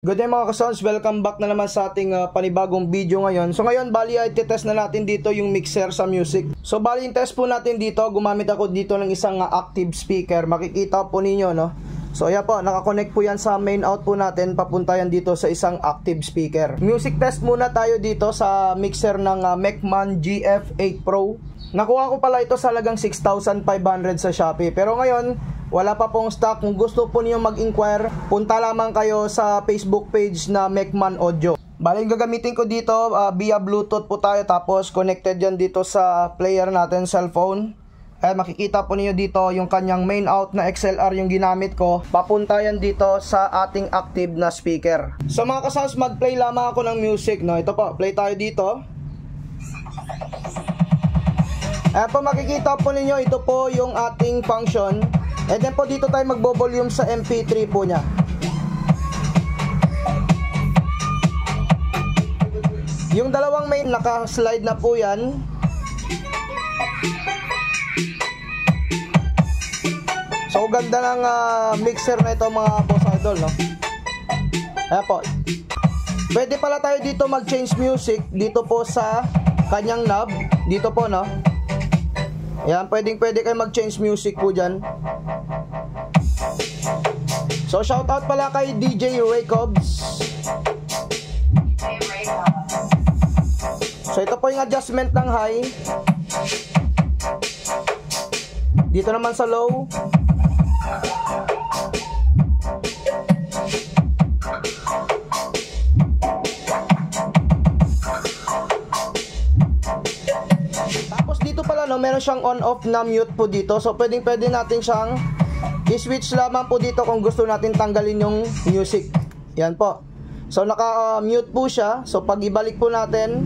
Good day mga kasons, welcome back na naman sa ating panibagong video ngayon. So ngayon, bali ay titest na natin dito yung mixer sa music. So bali yung test po natin dito, gumamit ako dito ng isang active speaker. Makikita po ninyo, no? So ayan po, nakakonect po yan sa main out po natin. Papunta yan dito sa isang active speaker. Music test muna tayo dito sa mixer ng Mecman GF8 Pro. Nakuha ko pala ito sa halagang 6,500 sa Shopee. Pero ngayon, wala pa pong stock. Kung gusto po niyo mag-inquire, punta lamang kayo sa Facebook page na Mecman Audio. Bali, gagamitin ko dito via Bluetooth po tayo. Tapos connected yan dito sa player natin, cellphone. Makikita po niyo dito yung kanyang main out na XLR yung ginamit ko. Papunta yan dito sa ating active na speaker. So mga kasals, mag-play lamang ako ng music, no? Ito po, play tayo dito. Ayan po, makikita po ninyo, ito po yung ating function. And then po dito tayo magbo-volume sa MP3 po niya. Yung dalawang main naka-slide na po yan. So ganda ng mixer na ito mga boss idol, no? Ayan po. Pwede pala tayo dito mag-change music dito po sa kanyang knob. Dito po, no? Ayan, pwede kayo mag-change music po dyan. So shoutout pala kay DJ Ray Cobbs. So ito po yung adjustment ng high. Dito naman sa low. Tapos dito pala, no, meron siyang on-off na mute po dito. So pwede natin siyang i-switch lamang po dito kung gusto natin tanggalin yung music. Yan po. So naka-mute po siya. So pag ibalik po natin,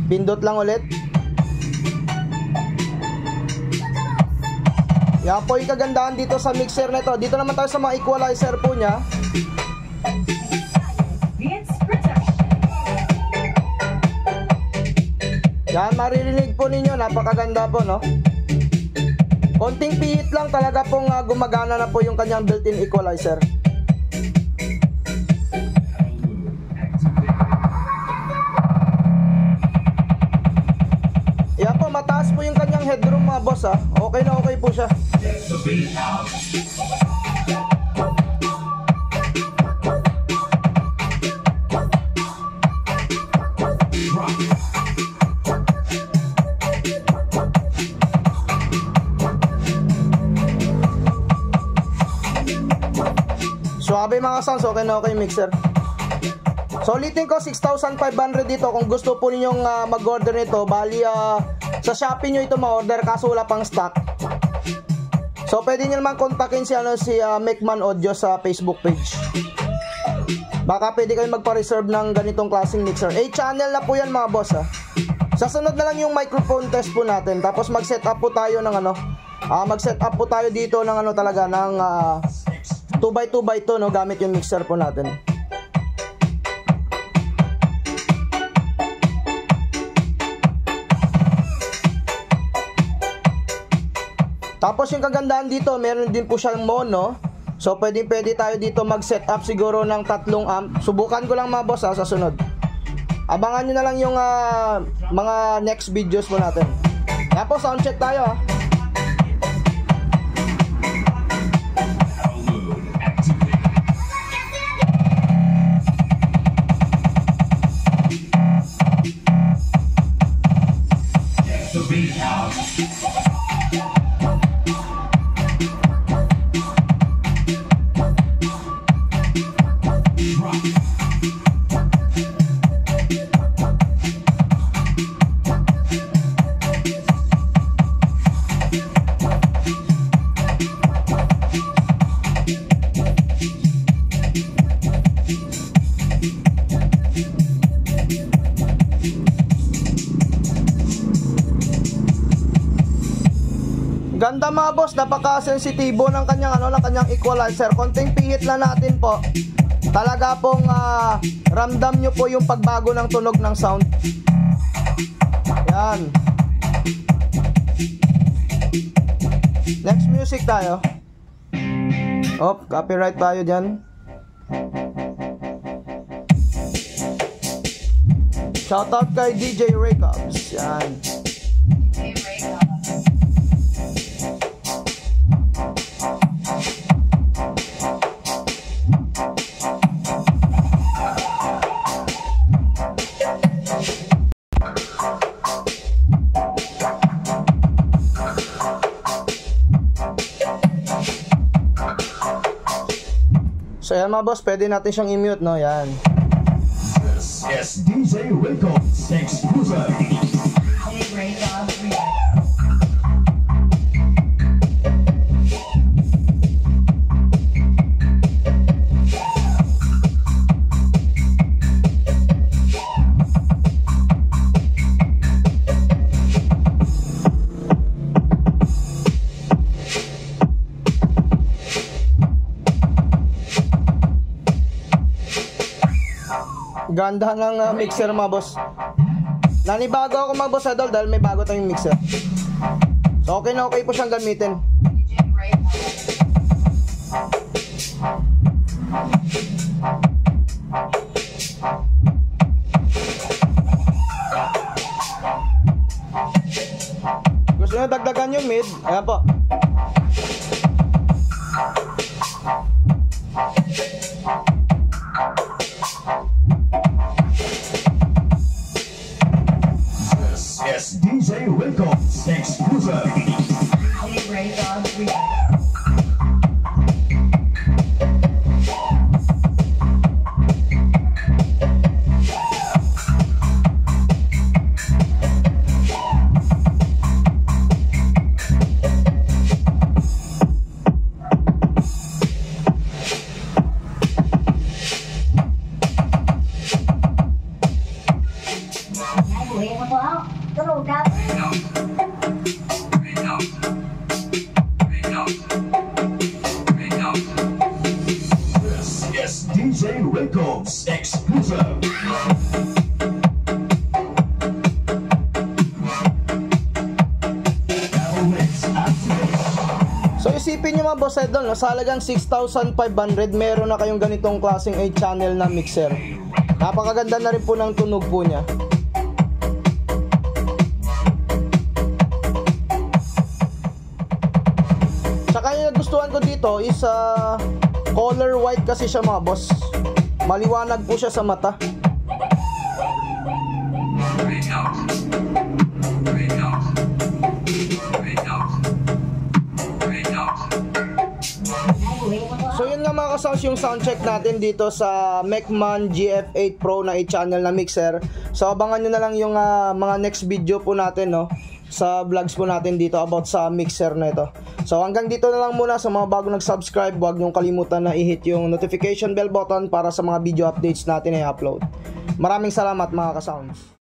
pindot lang ulit. Yan po yung kagandahan dito sa mixer na ito. Dito naman tayo sa mga equalizer po niya. Yan, maririnig po ninyo. Napakaganda po, no? Konting pihit lang talaga pong gumagana na po yung kanyang built-in equalizer. Yan po, mataas po yung kanyang headroom mga boss, ha. Okay na okay po siya. Suwabe mga sounds, okay na okay mixer. So ulitin ko, 6,500 dito. Kung gusto po ninyong mag-order nito, bali sa Shopee nyo ito ma-order kaso wala pang stock. So pwede nyo naman kontakin si Mecman Audio sa Facebook page. Baka pwede kayo magpa-reserve ng ganitong klaseng mixer. 8 channel na po yan mga boss, ha. Sasunod na lang yung microphone test po natin. Tapos mag-set up po tayo ng mag-set up po tayo dito ng talaga ng 2x2x2, no, gamit yung mixer po natin. Tapos yung kagandahan dito, meron din po siyang mono. So pwede tayo dito mag-set up siguro ng 3 amp. Subukan ko lang mga boss, sa sunod. Abangan nyo na lang yung mga next videos po natin. Kaya po, sound check tayo, ha. Ganda mga boss, napaka-sensitibo ng kanyang ng kanyang equalizer. Konting pihit lang natin po. Talaga pong ramdam nyo po yung pagbago ng tunog ng sound. Yan. Next music tayo. Copyright tayo dyan. Shoutout kay DJ Ray Cubs. Yan. So yan mga boss, pwede natin siyang i-mute, no? Yan. Yes, DJ Records exclusive. Ganda ng mixer mga boss. Nanibago ako mga boss idol dahil may bago tayong mixer. So okay na okay po siyang gamitin. Gusto nyo dagdagan yung mid? Ayan po. Yes, DJ Records exclusive. Yes, DJ Records exclusive. So isipin nyo mga boss idol, no? Sa halagang 6,500 meron na kayong ganitong klaseng 8 channel na mixer. Napakaganda na rin po ng tunog po niya. Saka yung nagustuhan ko dito is color white kasi siya mga boss. Maliwanag po siya sa mata. So yun nga mga kasounds yung soundcheck natin dito sa Mechman GF8 Pro na 8 channel na mixer. So abangan nyo na lang yung mga next video po natin, no, sa vlogs po natin dito about sa mixer na ito. So hanggang dito na lang muna. Sa mga bago nag-subscribe, huwag nyong kalimutan na i-hit yung notification bell button para sa mga video updates natin na i-upload. Maraming salamat mga kasounds.